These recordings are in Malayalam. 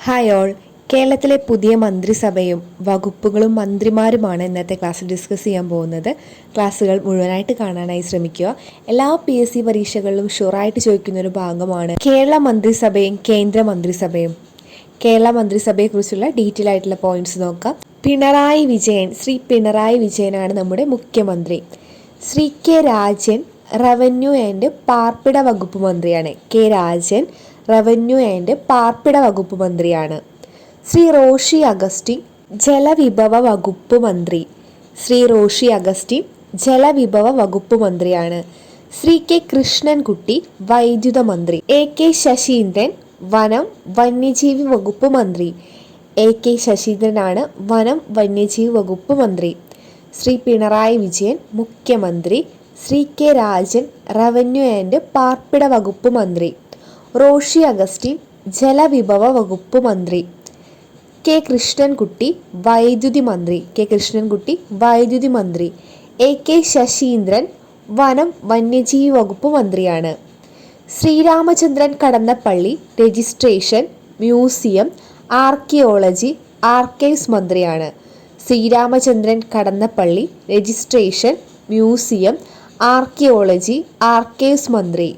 Hi all. കേരളത്തിലെ പുതിയ മന്ത്രിസഭയും വകുപ്പുകളും മന്ത്രിമാരുമാണ് ഇന്നത്തെ ക്ലാസ്സിൽ ഡിസ്കസ് ചെയ്യാൻ പോകുന്നത്. ക്ലാസ്സുകൾ മുഴുവനായിട്ട് കാണാനായി ശ്രമിക്കുക. എല്ലാ PSC പരീക്ഷകളിലും ഷുവറായിട്ട് ചോദിക്കുന്ന ഒരു ഭാഗമാണ് കേരള മന്ത്രിസഭയും കേന്ദ്ര മന്ത്രിസഭയും. കേരള മന്ത്രിസഭയെക്കുറിച്ചുള്ള ഡീറ്റെയിൽ ആയിട്ടുള്ള പോയിന്റ്സ് നോക്കാം. പിണറായി വിജയൻ, ശ്രീ പിണറായി വിജയനാണ് നമ്മുടെ മുഖ്യമന്ത്രി. Shri K Rajan revenue and പാർപ്പിട വകുപ്പ് മന്ത്രിയാണ്. കെ രാജൻ റവന്യൂ ആൻഡ് പാർപ്പിട വകുപ്പ് മന്ത്രിയാണ്. ശ്രീ റോഷി അഗസ്റ്റിൻ ജലവിഭവ വകുപ്പ് മന്ത്രി. ശ്രീ റോഷി അഗസ്റ്റിൻ ജലവിഭവ വകുപ്പ് മന്ത്രിയാണ്. ശ്രീ കെ കൃഷ്ണൻകുട്ടി വൈദ്യുത മന്ത്രി. AK ശശീന്ദ്രൻ വനം വന്യജീവി വകുപ്പ് മന്ത്രി. AK ശശീന്ദ്രനാണ് വനം വന്യജീവി വകുപ്പ് മന്ത്രി. ശ്രീ പിണറായി വിജയൻ മുഖ്യമന്ത്രി. Shri K Rajan revenue and പാർപ്പിട വകുപ്പ് മന്ത്രി. റോഷി അഗസ്റ്റിൻ ജലവിഭവ വകുപ്പ് മന്ത്രി. കെ കൃഷ്ണൻകുട്ടി വൈദ്യുതി മന്ത്രി. കെ കൃഷ്ണൻകുട്ടി വൈദ്യുതി മന്ത്രി. AK ശശീന്ദ്രൻ വനം വന്യജീവി വകുപ്പ് മന്ത്രിയാണ്. Sri Ramachandran Kadannappally registration, museum, archaeology, archives മന്ത്രിയാണ്. Sri Ramachandran Kadannappally registration, museum, archaeology, archives മന്ത്രി.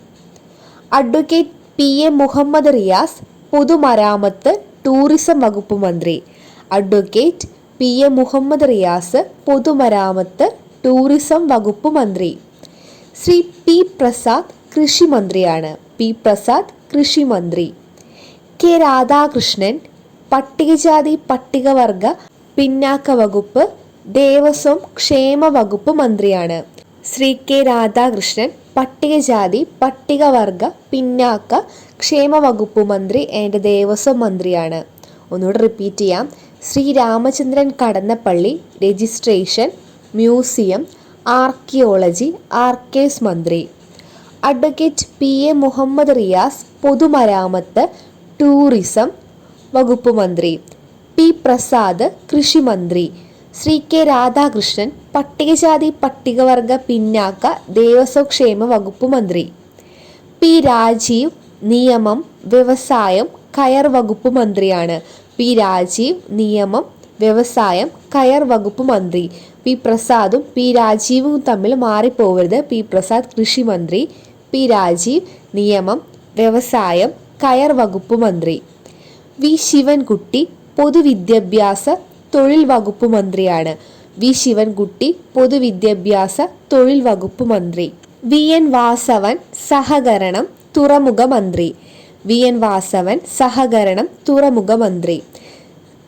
അഡ്വക്കേറ്റ് PA മുഹമ്മദ് റിയാസ് പൊതുമരാമത്ത്, ടൂറിസം വകുപ്പ് മന്ത്രി. അഡ്വക്കേറ്റ് PA മുഹമ്മദ് റിയാസ് പൊതുമരാമത്ത്, ടൂറിസം വകുപ്പ് മന്ത്രി. ശ്രീ P പ്രസാദ് കൃഷി മന്ത്രിയാണ്. P പ്രസാദ് കൃഷി മന്ത്രി. കെ രാധാകൃഷ്ണൻ പട്ടികജാതി പട്ടികവർഗ പിന്നാക്ക വകുപ്പ്, ദേവസ്വം ക്ഷേമ വകുപ്പ് മന്ത്രിയാണ്. ശ്രീ കെ രാധാകൃഷ്ണൻ പട്ടികജാതി പട്ടികവർഗ പിന്നാക്ക ക്ഷേമ വകുപ്പ് മന്ത്രി ആൻഡ് ദേവസ്വം മന്ത്രിയാണ്. ഒന്നുകൂടെ റിപ്പീറ്റ് ചെയ്യാം. Shri Ramachandran Kadannappally registration, museum, archaeology, archives മന്ത്രി. അഡ്വക്കേറ്റ് PA മുഹമ്മദ് റിയാസ് പൊതുമരാമത്ത്, ടൂറിസം വകുപ്പ് മന്ത്രി. P പ്രസാദ് കൃഷി മന്ത്രി. ശ്രീ കെ രാധാകൃഷ്ണൻ പട്ടികജാതി പട്ടികവർഗ പിന്നാക്ക ദേവസ്വം ക്ഷേമ വകുപ്പ് മന്ത്രി. P രാജീവ് നിയമം, വ്യവസായം, കയർ വകുപ്പ് മന്ത്രിയാണ്. P രാജീവ് നിയമം, വ്യവസായം, കയർ വകുപ്പ് മന്ത്രി. P പ്രസാദും P രാജീവും തമ്മിൽ മാറിപ്പോവരുത്. P പ്രസാദ് കൃഷി മന്ത്രി, P രാജീവ് നിയമം, വ്യവസായം, കയർ വകുപ്പ് മന്ത്രി. V ശിവൻകുട്ടി പൊതുവിദ്യാഭ്യാസ തൊഴിൽ വകുപ്പ് മന്ത്രിയാണ്. V ശിവൻകുട്ടി പൊതുവിദ്യാഭ്യാസ തൊഴിൽ വകുപ്പ് മന്ത്രി. VN വാസവൻ സഹകരണം തുറമുഖ മന്ത്രി. VN വാസവൻ സഹകരണം തുറമുഖ മന്ത്രി.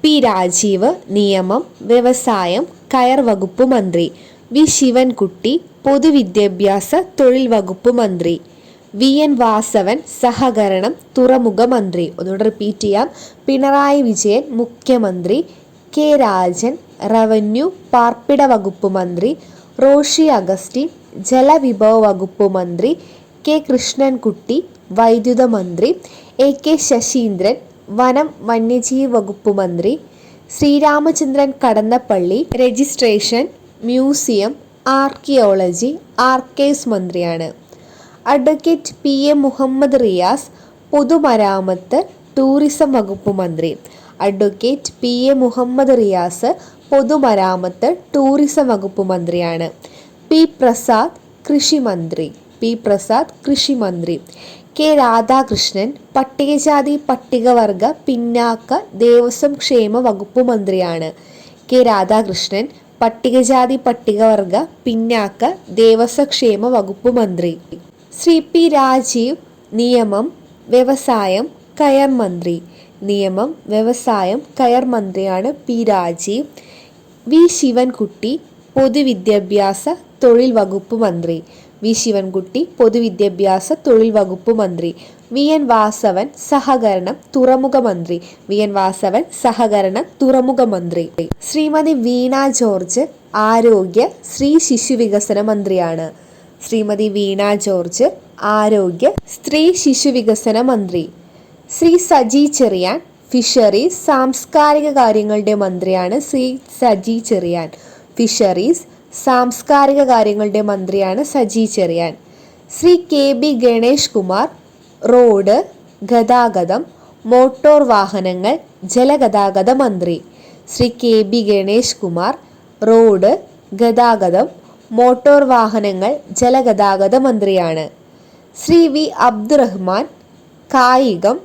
P രാജീവ് നിയമം, വ്യവസായം, കയർ വകുപ്പ് മന്ത്രി. V ശിവൻകുട്ടി പൊതുവിദ്യാഭ്യാസ തൊഴിൽ വകുപ്പ് മന്ത്രി. VN വാസവൻ സഹകരണം തുറമുഖ മന്ത്രി. ഒന്നുകൂടെ റിപ്പീറ്റ് ചെയ്യാം. പിണറായി വിജയൻ മുഖ്യമന്ത്രി. കെ രാജൻ റവന്യൂ പാർപ്പിട വകുപ്പ് മന്ത്രി. റോഷി അഗസ്റ്റിൻ ജലവിഭവ വകുപ്പ് മന്ത്രി. കെ കൃഷ്ണൻകുട്ടി വൈദ്യുത മന്ത്രി. AK ശശീന്ദ്രൻ വനം വന്യജീവി വകുപ്പ് മന്ത്രി. Shri Ramachandran Kadannappally registration, museum, archaeology, archives മന്ത്രിയാണ്. അഡ്വക്കേറ്റ് PA മുഹമ്മദ് റിയാസ് പൊതുമരാമത്ത്, ടൂറിസം വകുപ്പ് മന്ത്രി. അഡ്വക്കേറ്റ് PA മുഹമ്മദ് റിയാസ് പൊതുമരാമത്ത്, ടൂറിസം വകുപ്പ് മന്ത്രിയാണ്. P പ്രസാദ് കൃഷി മന്ത്രി. P പ്രസാദ് കൃഷി മന്ത്രി. കെ രാധാകൃഷ്ണൻ പട്ടികജാതി പട്ടികവർഗ പിന്നാക്ക ദേവസ്വം ക്ഷേമ വകുപ്പ് മന്ത്രിയാണ്. കെ രാധാകൃഷ്ണൻ പട്ടികജാതി പട്ടികവർഗ പിന്നാക്ക ദേവസ്വം ക്ഷേമ വകുപ്പ് മന്ത്രി. ശ്രീ P രാജീവ് നിയമം, വ്യവസായം, കയർ മന്ത്രി. നിയമം, വ്യവസായം, കയർ മന്ത്രിയാണ് P രാജീവ്. V ശിവൻകുട്ടി പൊതുവിദ്യാഭ്യാസ തൊഴിൽ വകുപ്പ് മന്ത്രി. V ശിവൻകുട്ടി പൊതുവിദ്യാഭ്യാസ തൊഴിൽ വകുപ്പ് മന്ത്രി. VN വാസവൻ സഹകരണം തുറമുഖ മന്ത്രി. VN വാസവൻ സഹകരണം തുറമുഖ മന്ത്രി. ശ്രീമതി വീണ ജോർജ് ആരോഗ്യ സ്ത്രീ ശിശു വികസന മന്ത്രിയാണ്. ശ്രീമതി വീണ ജോർജ് ആരോഗ്യ സ്ത്രീ ശിശു വികസന മന്ത്രി. ശ്രീ സജി ചെറിയാൻ ഫിഷറീസ് സാംസ്കാരിക കാര്യങ്ങളുടെ മന്ത്രിയാണ്. ശ്രീ സജി ചെറിയാൻ ഫിഷറീസ് സാംസ്കാരിക കാര്യങ്ങളുടെ മന്ത്രിയാണ് സജി ചെറിയാൻ. ശ്രീ KB ഗണേഷ് കുമാർ റോഡ്, ഗതാഗതം, മോട്ടോർ വാഹനങ്ങൾ ജലഗതാഗത മന്ത്രി. ശ്രീ KB ഗണേഷ് കുമാർ റോഡ്, ഗതാഗതം, മോട്ടോർ വാഹനങ്ങൾ ജലഗതാഗത മന്ത്രിയാണ്. ശ്രീ V അബ്ദുറഹ്മാൻ കായികം,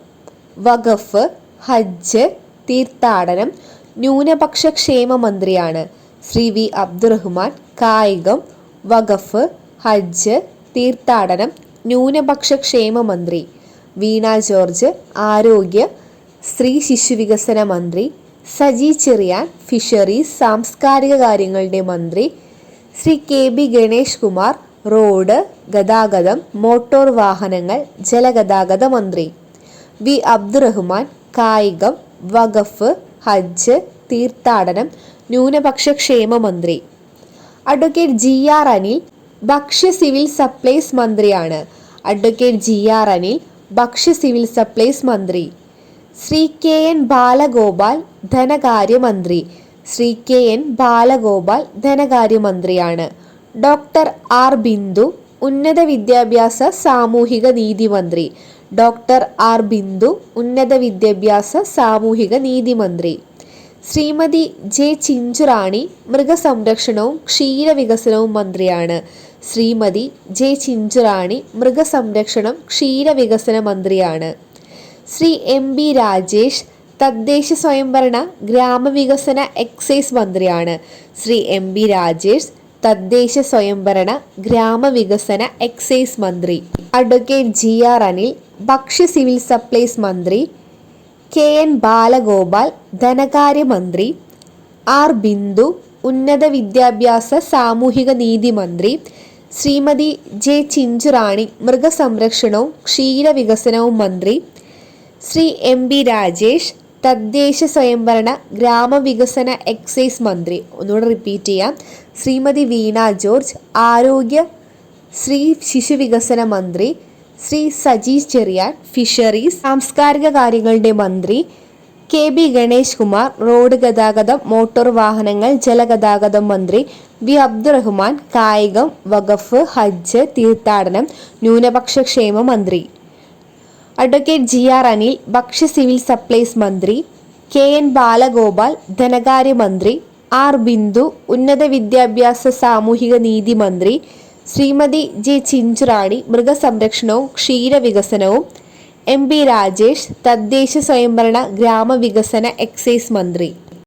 വഖഫ്, ഹജ്ജ്, തീർത്ഥാടനം, ന്യൂനപക്ഷ ക്ഷേമ മന്ത്രിയാണ്. ശ്രീ V അബ്ദുറഹ്മാൻ കായികം, വഖഫ്, ഹജ്ജ്, തീർത്ഥാടനം, ന്യൂനപക്ഷ ക്ഷേമ മന്ത്രി. വീണ ജോർജ് ആരോഗ്യ, സ്ത്രീ ശിശുവികസന മന്ത്രി. സജി ചെറിയാൻ ഫിഷറീസ്, സാംസ്കാരിക കാര്യങ്ങളുടെ മന്ത്രി. ശ്രീ KB ഗണേഷ് കുമാർ റോഡ്, ഗതാഗതം, മോട്ടോർ വാഹനങ്ങൾ ജലഗതാഗത മന്ത്രി. V അബ്ദുറഹ്മാൻ കായികം, വഖഫ്, ഹജ്ജ്, തീർത്ഥാടനം, ന്യൂനപക്ഷ ക്ഷേമ മന്ത്രി. അഡ്വക്കേറ്റ് GR അനിൽ ഭക്ഷ്യ സിവിൽ സപ്ലൈസ് മന്ത്രിയാണ്. അഡ്വക്കേറ്റ് GR അനിൽ ഭക്ഷ്യ സിവിൽ സപ്ലൈസ് മന്ത്രി. ശ്രീ KN ബാലഗോപാൽ ധനകാര്യമന്ത്രി. ശ്രീ KN ബാലഗോപാൽ ധനകാര്യമന്ത്രിയാണ്. ഡോക്ടർ R ബിന്ദു ഉന്നത വിദ്യാഭ്യാസ സാമൂഹിക നീതി മന്ത്രി. ഡോക്ടർ R ബിന്ദു ഉന്നത വിദ്യാഭ്യാസ സാമൂഹിക നീതി മന്ത്രി. ശ്രീമതി J ചിഞ്ചുറാണി മൃഗസംരക്ഷണവും ക്ഷീരവികസനവും മന്ത്രിയാണ്. ശ്രീമതി J ചിഞ്ചുറാണി മൃഗസംരക്ഷണം ക്ഷീരവികസന മന്ത്രിയാണ്. ശ്രീ MB രാജേഷ് തദ്ദേശ സ്വയംഭരണ ഗ്രാമവികസന എക്സൈസ് മന്ത്രിയാണ്. ശ്രീ MB രാജേഷ് തദ്ദേശ സ്വയംഭരണ ഗ്രാമവികസന എക്സൈസ് മന്ത്രി. അഡ്വക്കേറ്റ് GR അനിൽ ഭക്ഷ്യ സിവിൽ സപ്ലൈസ് മന്ത്രി. KN ബാലഗോപാൽ ധനകാര്യമന്ത്രി. R ബിന്ദു ഉന്നത വിദ്യാഭ്യാസ സാമൂഹിക നീതി മന്ത്രി. ശ്രീമതി J ചിഞ്ചുറാണി മൃഗസംരക്ഷണവും ക്ഷീരവികസനവും മന്ത്രി. ശ്രീ MB രാജേഷ് തദ്ദേശ സ്വയംഭരണ ഗ്രാമവികസന എക്സൈസ് മന്ത്രി. ഒന്നുകൂടെ റിപ്പീറ്റ് ചെയ്യാം. ശ്രീമതി വീണ ജോർജ് ആരോഗ്യ, സ്ത്രീ ശിശുവികസന മന്ത്രി. ശ്രീ സജി ചെറിയാൻ ഫിഷറീസ്, സാംസ്കാരിക കാര്യങ്ങളുടെ മന്ത്രി. KB ഗണേഷ് കുമാർ റോഡ്, ഗതാഗതം, മോട്ടോർ വാഹനങ്ങൾ ജലഗതാഗതം മന്ത്രി. V അബ്ദുറഹ്മാൻ കായികം, വഖഫ്, ഹജ്ജ്, തീർത്ഥാടനം, ന്യൂനപക്ഷ ക്ഷേമ മന്ത്രി. അഡ്വക്കേറ്റ് GR അനിൽ ഭക്ഷ്യ സിവിൽ സപ്ലൈസ് മന്ത്രി. KN ബാലഗോപാൽ ധനകാര്യമന്ത്രി. R ബിന്ദു ഉന്നത വിദ്യാഭ്യാസ സാമൂഹിക നീതി മന്ത്രി. ശ്രീമതി J ചിഞ്ചുറാണി മൃഗസംരക്ഷണവും ക്ഷീരവികസനവും. MB രാജേഷ് തദ്ദേശ സ്വയംഭരണ ഗ്രാമവികസന എക്സൈസ് മന്ത്രി.